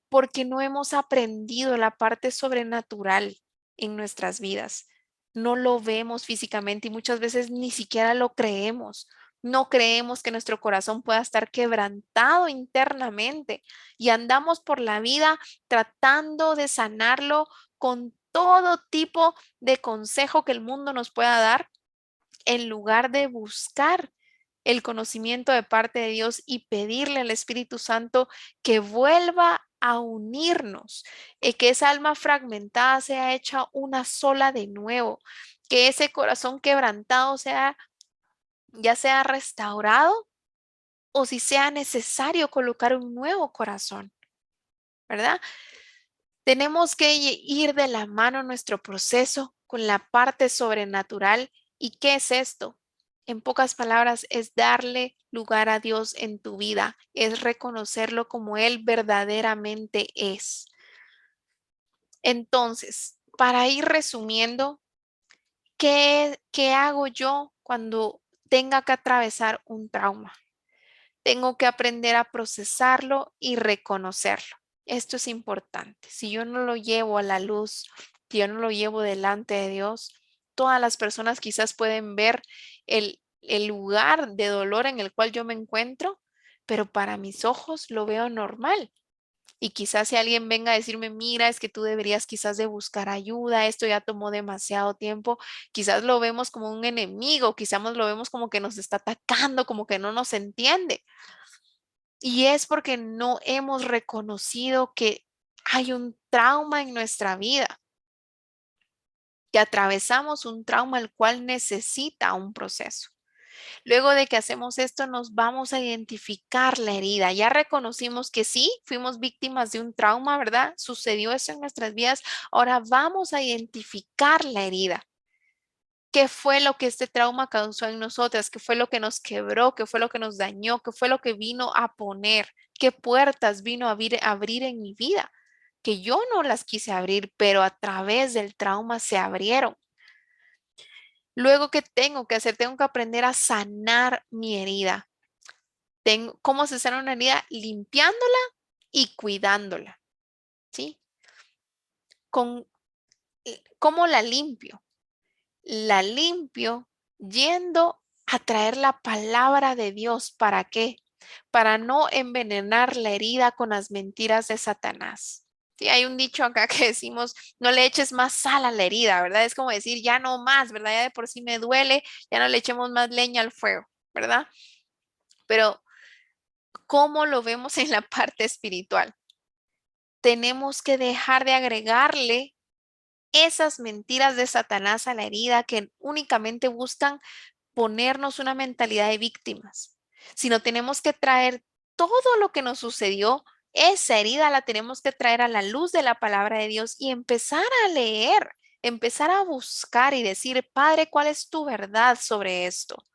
Porque no hemos aprendido la parte sobrenatural en nuestras vidas. No lo vemos físicamente y muchas veces ni siquiera lo creemos. No creemos que nuestro corazón pueda estar quebrantado internamente y andamos por la vida tratando de sanarlo con todo tipo de consejo que el mundo nos pueda dar en lugar de buscar el conocimiento de parte de Dios y pedirle al Espíritu Santo que vuelva a unirnos, que esa alma fragmentada sea hecha una sola de nuevo, que ese corazón quebrantado sea ya sea restaurado o si sea necesario colocar un nuevo corazón, ¿verdad? Tenemos que ir de la mano nuestro proceso con la parte sobrenatural. ¿Y qué es esto? En pocas palabras, es darle lugar a Dios en tu vida, es reconocerlo como Él verdaderamente es. Entonces, para ir resumiendo, ¿qué hago yo cuando tenga que atravesar un trauma? Tengo que aprender a procesarlo y reconocerlo. Esto es importante. Si yo no lo llevo a la luz, si yo no lo llevo delante de Dios, todas las personas quizás pueden ver el lugar de dolor en el cual yo me encuentro, pero para mis ojos lo veo normal. Y quizás si alguien venga a decirme, mira, es que tú deberías quizás de buscar ayuda, esto ya tomó demasiado tiempo, quizás lo vemos como un enemigo, quizás lo vemos como que nos está atacando, como que no nos entiende. Y es porque no hemos reconocido que hay un trauma en nuestra vida, que atravesamos un trauma el cual necesita un proceso. Luego de que hacemos esto, nos vamos a identificar la herida. Ya reconocimos que sí, fuimos víctimas de un trauma, ¿verdad? Sucedió eso en nuestras vidas. Ahora vamos a identificar la herida. ¿Qué fue lo que este trauma causó en nosotras? ¿Qué fue lo que nos quebró? ¿Qué fue lo que nos dañó? ¿Qué fue lo que vino a poner? ¿Qué puertas vino a abrir en mi vida? Que yo no las quise abrir, pero a través del trauma se abrieron. Luego, ¿qué tengo que hacer? Tengo que aprender a sanar mi herida. ¿Cómo se sana una herida? Limpiándola y cuidándola, ¿sí? Con, ¿Cómo la limpio? La limpio yendo a traer la palabra de Dios. ¿Para qué? Para no envenenar la herida con las mentiras de Satanás. Sí, hay un dicho acá que decimos, no le eches más sal a la herida, ¿verdad? Es como decir, ya no más, ¿verdad? Ya de por sí me duele, ya no le echemos más leña al fuego, ¿verdad? Pero, ¿cómo lo vemos en la parte espiritual? Tenemos que dejar de agregarle esas mentiras de Satanás a la herida que únicamente buscan ponernos una mentalidad de víctimas, sino tenemos que traer todo lo que nos sucedió, esa herida la tenemos que traer a la luz de la palabra de Dios y empezar a leer, empezar a buscar y decir, Padre, ¿cuál es tu verdad sobre esto?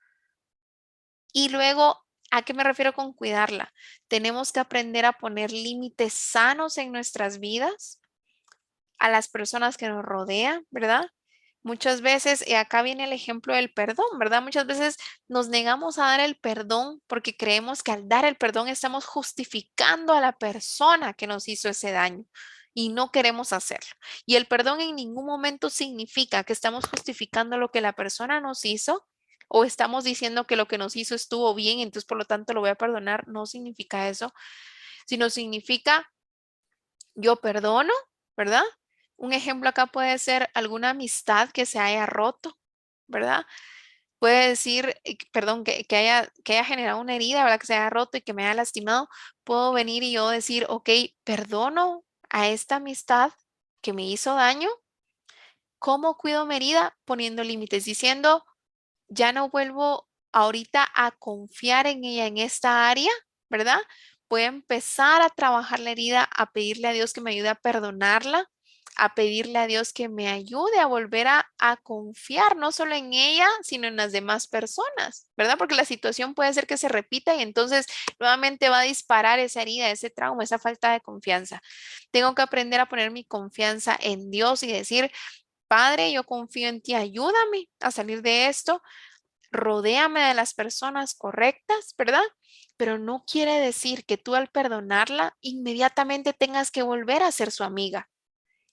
Y luego, ¿a qué me refiero con cuidarla? Tenemos que aprender a poner límites sanos en nuestras vidas a las personas que nos rodean, ¿verdad? Muchas veces, y acá viene el ejemplo del perdón, ¿verdad? Muchas veces nos negamos a dar el perdón porque creemos que al dar el perdón estamos justificando a la persona que nos hizo ese daño y no queremos hacerlo. Y el perdón en ningún momento significa que estamos justificando lo que la persona nos hizo o estamos diciendo que lo que nos hizo estuvo bien, entonces por lo tanto lo voy a perdonar. No significa eso, sino significa yo perdono, ¿verdad? Un ejemplo acá puede ser alguna amistad que se haya roto, ¿verdad? Puede decir, perdón, que haya generado una herida, ¿verdad? Que se haya roto y que me haya lastimado. Puedo venir y yo decir, ok, perdono a esta amistad que me hizo daño. ¿Cómo cuido mi herida? Poniendo límites, diciendo, ya no vuelvo ahorita a confiar en ella en esta área, ¿verdad? Voy a empezar a trabajar la herida, a pedirle a Dios que me ayude a perdonarla, a pedirle a Dios que me ayude a volver a confiar no solo en ella, sino en las demás personas, ¿verdad? Porque la situación puede ser que se repita y entonces nuevamente va a disparar esa herida, ese trauma, esa falta de confianza. Tengo que aprender a poner mi confianza en Dios y decir, Padre, yo confío en ti, ayúdame a salir de esto, rodéame de las personas correctas, ¿verdad? Pero no quiere decir que tú al perdonarla inmediatamente tengas que volver a ser su amiga,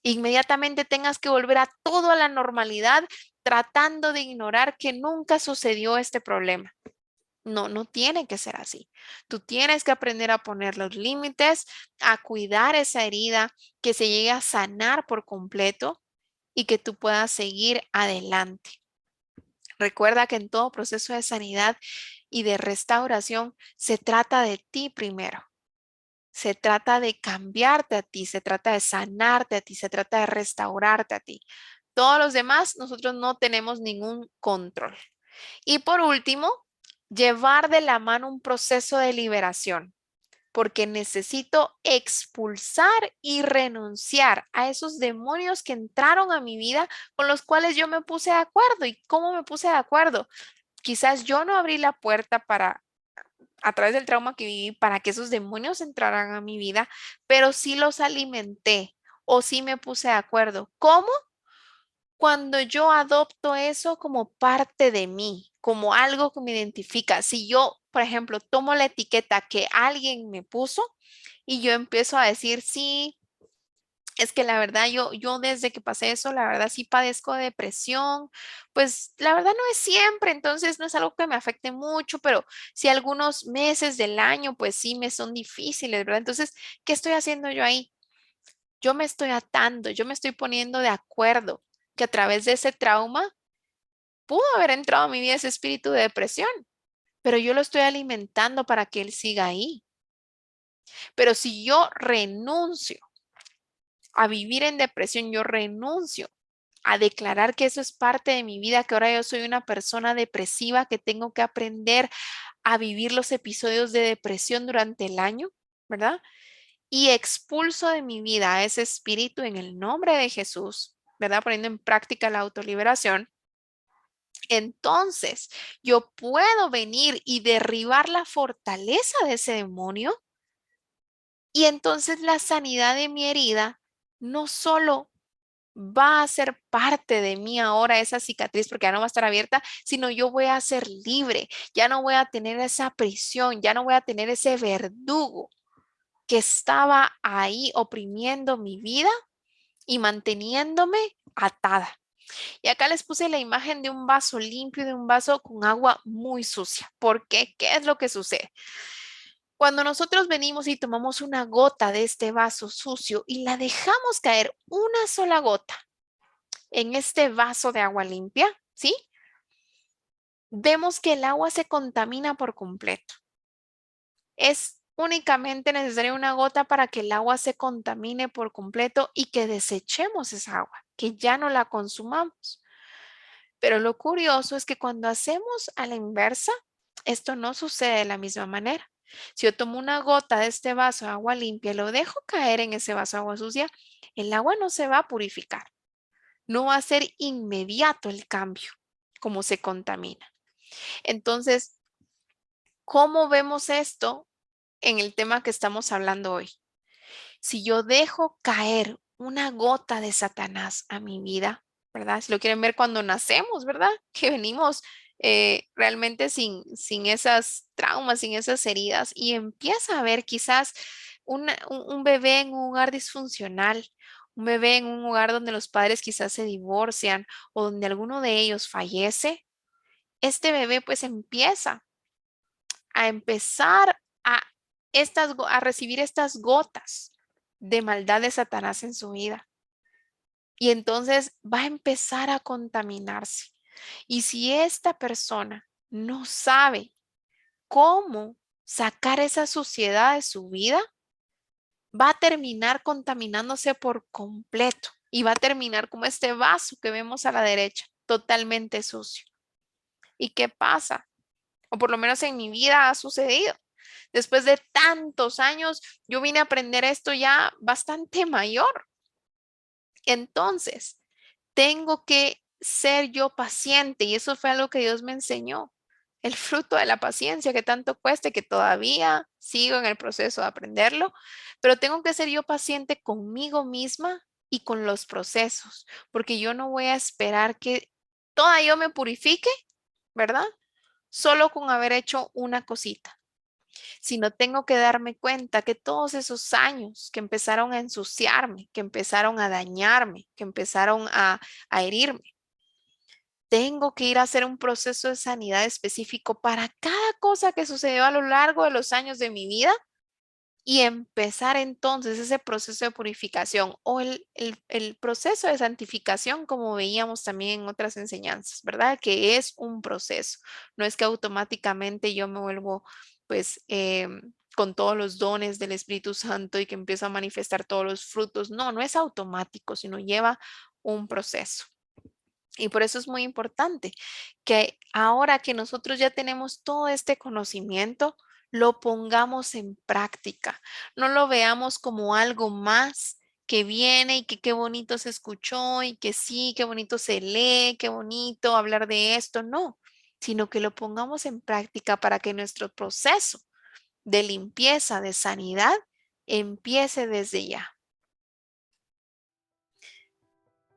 inmediatamente tengas que volver a todo a la normalidad tratando de ignorar que nunca sucedió este problema. No, no tiene que ser así. Tú tienes que aprender a poner los límites, a cuidar esa herida, que se llegue a sanar por completo y que tú puedas seguir adelante. Recuerda que en todo proceso de sanidad y de restauración se trata de ti primero. Se trata de cambiarte a ti, se trata de sanarte a ti, se trata de restaurarte a ti. Todos los demás, nosotros no tenemos ningún control. Y por último, llevar de la mano un proceso de liberación porque necesito expulsar y renunciar a esos demonios que entraron a mi vida con los cuales yo me puse de acuerdo. ¿Y cómo me puse de acuerdo? Quizás yo no abrí la puerta a través del trauma que viví, para que esos demonios entraran a mi vida, pero sí los alimenté o sí me puse de acuerdo. ¿Cómo? Cuando yo adopto eso como parte de mí, como algo que me identifica. Si yo, por ejemplo, tomo la etiqueta que alguien me puso y yo empiezo a decir, sí, Es que la verdad, yo desde que pasé eso, la verdad sí padezco de depresión, pues la verdad no es siempre, entonces no es algo que me afecte mucho, pero sí algunos meses del año, pues sí me son difíciles, ¿verdad? Entonces, ¿qué estoy haciendo yo ahí? Yo me estoy atando, yo me estoy poniendo de acuerdo que a través de ese trauma pudo haber entrado a mi vida ese espíritu de depresión, pero yo lo estoy alimentando para que él siga ahí. Pero si yo renuncio a vivir en depresión, yo renuncio a declarar que eso es parte de mi vida, que ahora yo soy una persona depresiva, que tengo que aprender a vivir los episodios de depresión durante el año, ¿verdad? Y expulso de mi vida a ese espíritu en el nombre de Jesús, ¿verdad? Poniendo en práctica la autoliberación. Entonces, yo puedo venir y derribar la fortaleza de ese demonio y entonces la sanidad de mi herida no solo va a ser parte de mí ahora esa cicatriz porque ya no va a estar abierta, sino yo voy a ser libre, ya no voy a tener esa prisión, ya no voy a tener ese verdugo que estaba ahí oprimiendo mi vida y manteniéndome atada. Y acá les puse la imagen de un vaso limpio y de un vaso con agua muy sucia. ¿Por qué? ¿Qué es lo que sucede? Cuando nosotros venimos y tomamos una gota de este vaso sucio y la dejamos caer una sola gota en este vaso de agua limpia, ¿sí? Vemos que el agua se contamina por completo. Es únicamente necesaria una gota para que el agua se contamine por completo y que desechemos esa agua, que ya no la consumamos. Pero lo curioso es que cuando hacemos a la inversa, esto no sucede de la misma manera. Si yo tomo una gota de este vaso de agua limpia y lo dejo caer en ese vaso de agua sucia, el agua no se va a purificar. No va a ser inmediato el cambio, como se contamina. Entonces, ¿cómo vemos esto en el tema que estamos hablando hoy? Si yo dejo caer una gota de Satanás a mi vida, ¿verdad? Si lo quieren ver cuando nacemos, ¿verdad? Que venimos realmente sin esas traumas, sin esas heridas y empieza a ver quizás un bebé en un hogar disfuncional, un bebé en un hogar donde los padres quizás se divorcian o donde alguno de ellos fallece, este bebé pues empieza a empezar a recibir estas gotas de maldad de Satanás en su vida. Y entonces va a empezar a contaminarse. Y si esta persona no sabe cómo sacar esa suciedad de su vida, va a terminar contaminándose por completo y va a terminar como este vaso que vemos a la derecha, totalmente sucio. ¿Y qué pasa? O por lo menos en mi vida ha sucedido. Después de tantos años, yo vine a aprender esto ya bastante mayor. Entonces, tengo que ser yo paciente y eso fue algo que Dios me enseñó. El fruto de la paciencia que tanto cueste, que todavía sigo en el proceso de aprenderlo, pero tengo que ser yo paciente conmigo misma y con los procesos, porque yo no voy a esperar que toda yo me purifique, ¿verdad? Solo con haber hecho una cosita, sino tengo que darme cuenta que todos esos años que empezaron a ensuciarme, que empezaron a dañarme, que empezaron a herirme, tengo que ir a hacer un proceso de sanidad específico para cada cosa que sucedió a lo largo de los años de mi vida y empezar entonces ese proceso de purificación o el proceso de santificación, como veíamos también en otras enseñanzas, ¿verdad? Que es un proceso. No es que automáticamente yo me vuelvo, pues, con todos los dones del Espíritu Santo y que empiezo a manifestar todos los frutos. No, no es automático, sino lleva un proceso. Y por eso es muy importante que ahora que nosotros ya tenemos todo este conocimiento, lo pongamos en práctica. No lo veamos como algo más que viene y que qué bonito se escuchó y que sí, qué bonito se lee, qué bonito hablar de esto. No, sino que lo pongamos en práctica para que nuestro proceso de limpieza, de sanidad, empiece desde ya.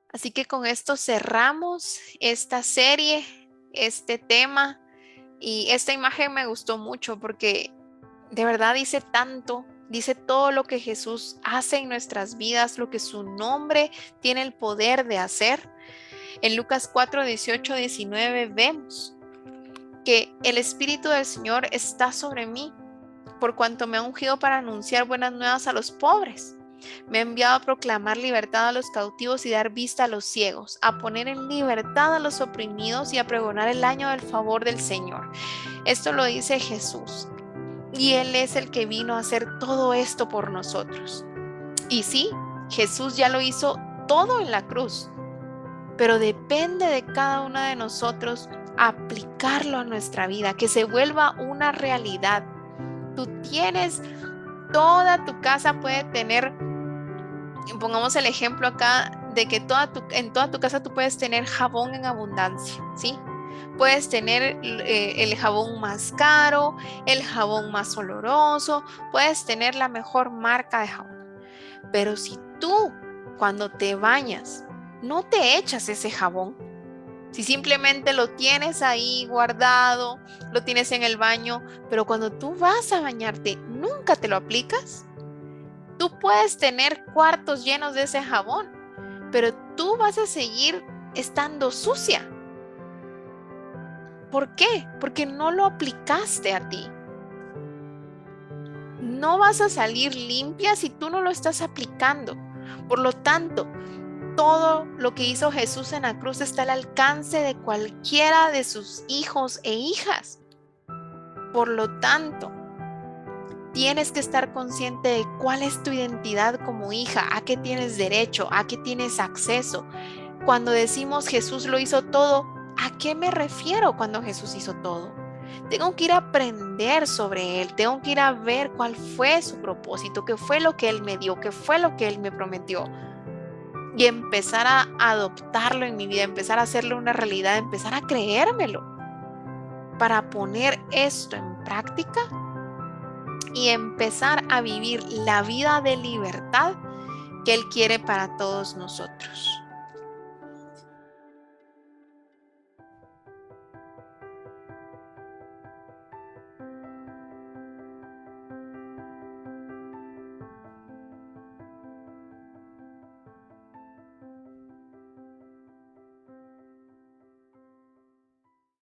Así que con esto cerramos esta serie, este tema y esta imagen me gustó mucho porque de verdad dice tanto Dice todo lo que Jesús hace en nuestras vidas, lo que su nombre tiene el poder de hacer. En Lucas 4, 18, 19 vemos que el Espíritu del Señor está sobre mí, por cuanto me ha ungido para anunciar buenas nuevas a los pobres. Me ha enviado a proclamar libertad a los cautivos y dar vista a los ciegos, a poner en libertad a los oprimidos y a pregonar el año del favor del Señor. Esto lo dice Jesús. Y Él es el que vino a hacer todo esto por nosotros. Y sí, Jesús ya lo hizo todo en la cruz, pero depende de cada uno de nosotros aplicarlo a nuestra vida, que se vuelva una realidad. Tú tienes, toda tu casa puede tener, pongamos el ejemplo acá de que en toda tu casa tú puedes tener jabón en abundancia, ¿sí? Puedes tener el jabón más caro, el jabón más oloroso, puedes tener la mejor marca de jabón. Pero si tú, cuando te bañas, no te echas ese jabón, si simplemente lo tienes ahí guardado, lo tienes en el baño, pero cuando tú vas a bañarte, nunca te lo aplicas, tú puedes tener cuartos llenos de ese jabón, pero tú vas a seguir estando sucia. ¿Por qué? Porque no lo aplicaste a ti. No vas a salir limpia si tú no lo estás aplicando. Por lo tanto, todo lo que hizo Jesús en la cruz está al alcance de cualquiera de sus hijos e hijas. Por lo tanto, tienes que estar consciente de cuál es tu identidad como hija, a qué tienes derecho, a qué tienes acceso. Cuando decimos Jesús lo hizo todo, ¿a qué me refiero cuando Jesús hizo todo? Tengo que ir a aprender sobre Él, tengo que ir a ver cuál fue su propósito, qué fue lo que Él me dio, qué fue lo que Él me prometió. Y empezar a adoptarlo en mi vida, empezar a hacerlo una realidad, empezar a creérmelo para poner esto en práctica y empezar a vivir la vida de libertad que Él quiere para todos nosotros.